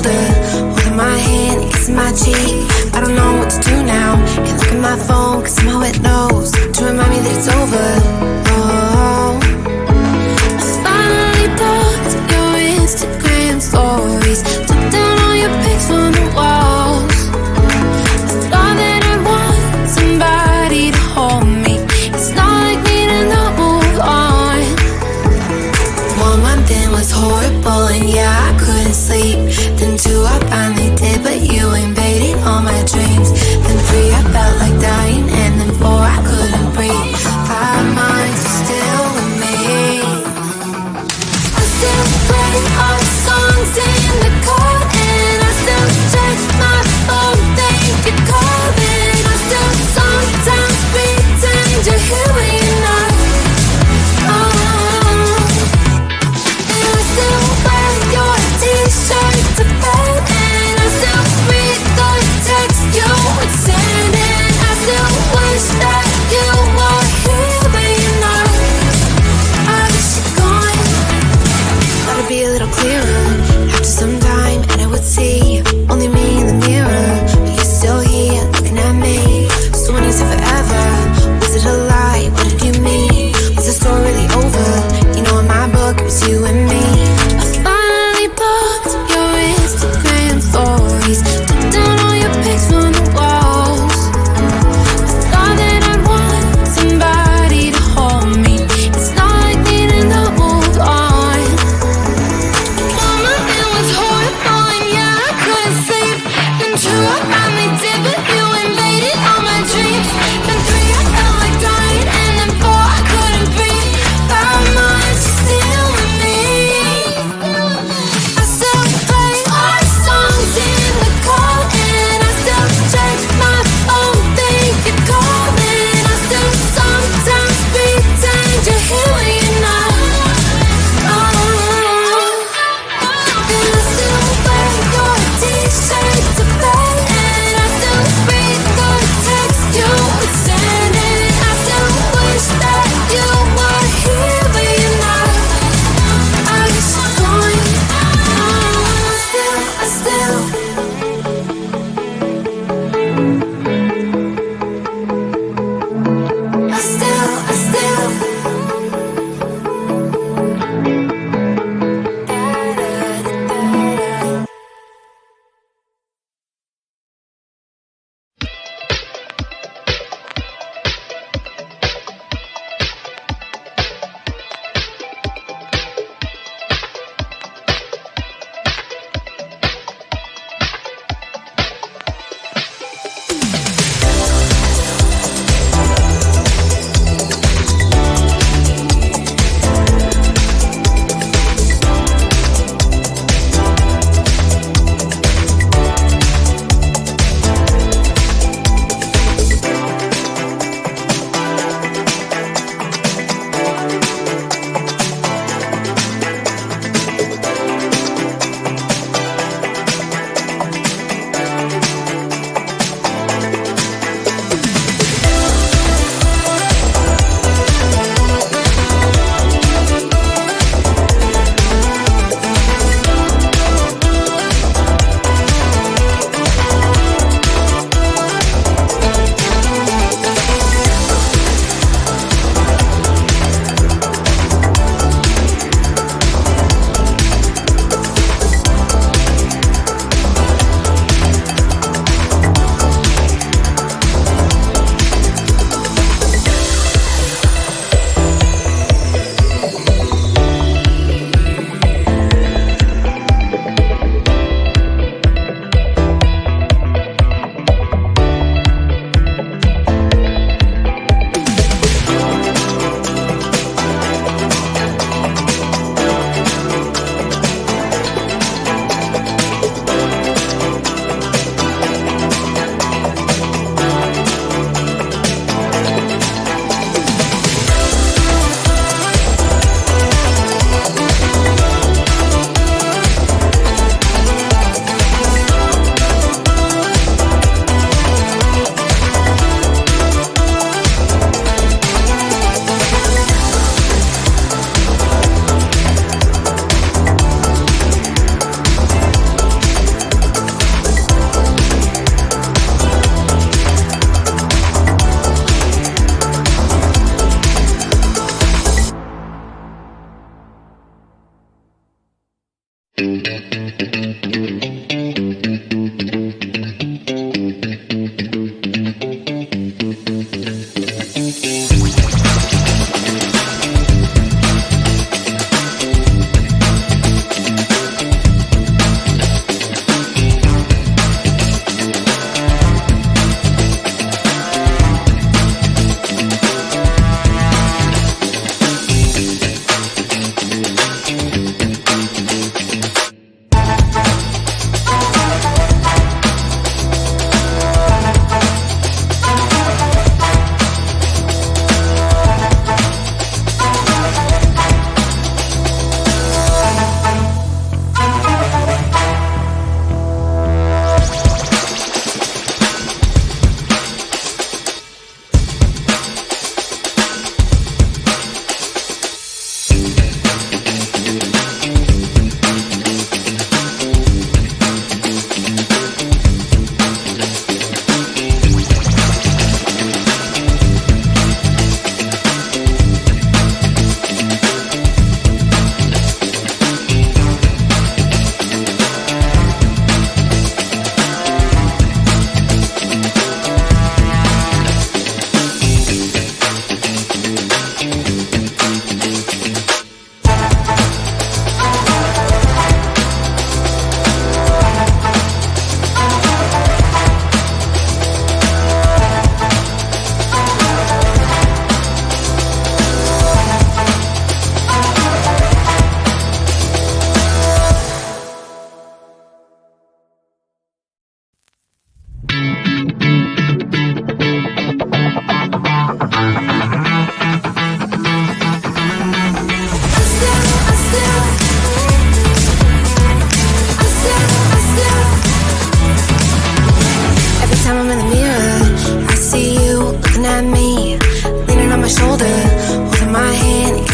shoulder, holding my hand, kissing my cheek. I don't know what to do now. Can't look at my phone, cause somehow it knows to remind me that it's over. Oh, I finally blocked your Instagram stories, took down all your pics from the walls. I thought that I want somebody to hold me. It's not like me to not move on. 1 month in was horrible, and yeah, I couldn't sleep. Then 2, I finally did, but you invaded all my dreams. Then 3, I felt like dying, and then 4, I couldn't breathe. 5 months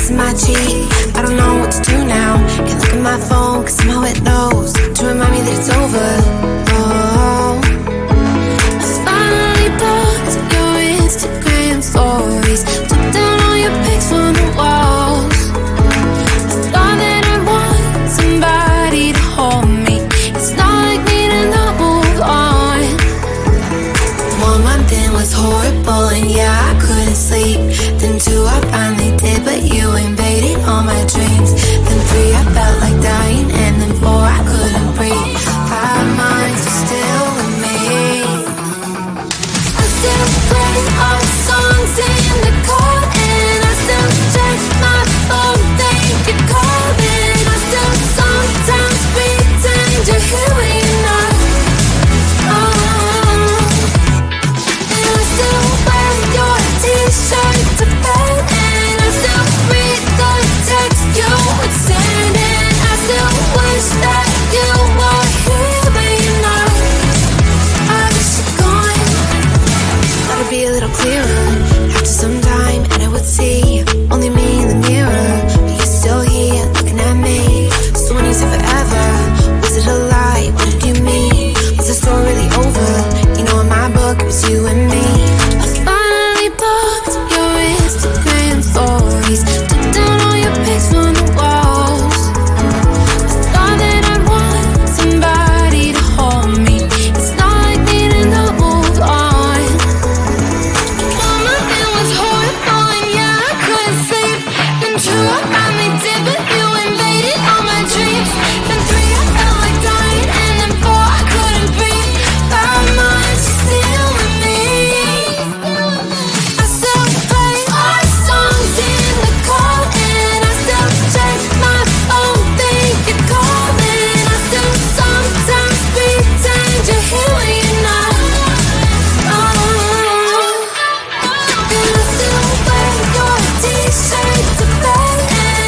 kissing my cheek. I don't know what to do now. Can't look at my phone, cause somehow it knows to remind me that it's over. Oh, I finally blocked your Instagram stories, took down all your pics from the walls. I thought that I want somebody to hold me. It's not like me to not move on. 1 month in was horrible, and yeah, I couldn't sleep. Then 2, I finally did, but you invaded all my dreams. Then 3, I felt like dying, and then 4, I couldn't breathe. 5 months, you're still with me. I still play all the songs in the car, and I still check my phone, think you're calling. I still sometimes pretend you're here when you're not. And I still wear your t-shirt to bed, and I still read the text you would send, and I still wish that you were here but you're not. I wish you're gone. Thought it'd be a little clearer after some time, and I would see only me in the mirror, but you're still here looking at me. So when you said forever, was it a lie? What did you mean? Was the story really over? You know, in my book it was you and me. I finally blocked your Instagram stories, took down all your pics from the walls. I thought that I'd want somebody to hold me. It's not like me to not move on. 1 month it was horrible, and yeah, I couldn't sleep. Then 2, I finally did, but you invaded all my dreams. Then 3, I felt like dying, and then 4, I couldn't breathe. 5 months, you're still with me. I still play our songs in the car, and I still check my phone, think you're calling. I still sometimes pretend you're here when you're not. And I still wear your t-shirt to bed, and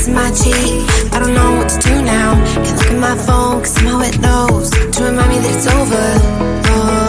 kissing my cheek. I don't know what to do now. Can't look at my phone, cause somehow it knows to remind me that it's over. Oh.